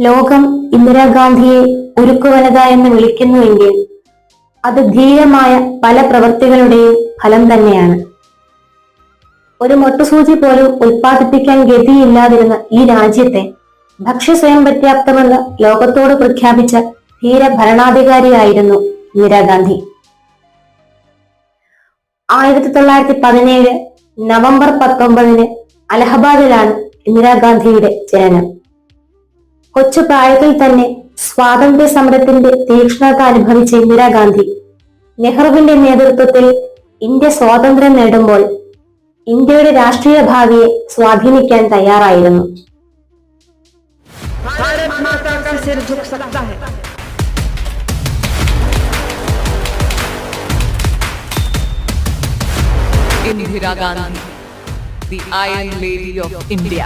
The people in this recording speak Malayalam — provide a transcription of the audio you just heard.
ലോകം ഇന്ദിരാഗാന്ധിയെ ഉരുക്കുവനിത എന്ന് വിളിക്കുന്നുവെങ്കിൽ അത് ധീരമായ പല പ്രവൃത്തികളുടെയും ഫലം തന്നെയാണ്. ഒരു മൊട്ടുസൂചി പോലും ഉൽപ്പാദിപ്പിക്കാൻ ഗതിയില്ലാതിരുന്ന ഈ രാജ്യത്തെ ഭക്ഷ്യസ്വയം പര്യാപ്തമെന്ന് ലോകത്തോട് പ്രഖ്യാപിച്ച ധീര ഭരണാധികാരിയായിരുന്നു ഇന്ദിരാഗാന്ധി. 1917 നവംബർ 19 അലഹബാദിലാണ് ഇന്ദിരാഗാന്ധിയുടെ ജനനം. കൊച്ചു പ്രായത്തിൽ തന്നെ സ്വാതന്ത്ര്യ സമരത്തിന്റെ തീക്ഷ്ണത അനുഭവിച്ച ഇന്ദിരാഗാന്ധി നെഹ്റുവിന്റെ നേതൃത്വത്തിൽ ഇന്ത്യ സ്വാതന്ത്ര്യം നേടുമ്പോൾ ഇന്ത്യയുടെ രാഷ്ട്രീയ ഭാവിയെ സ്വാധീനിക്കാൻ തയ്യാറായിരുന്നു. Indira Gandhi, the Iron Lady of India.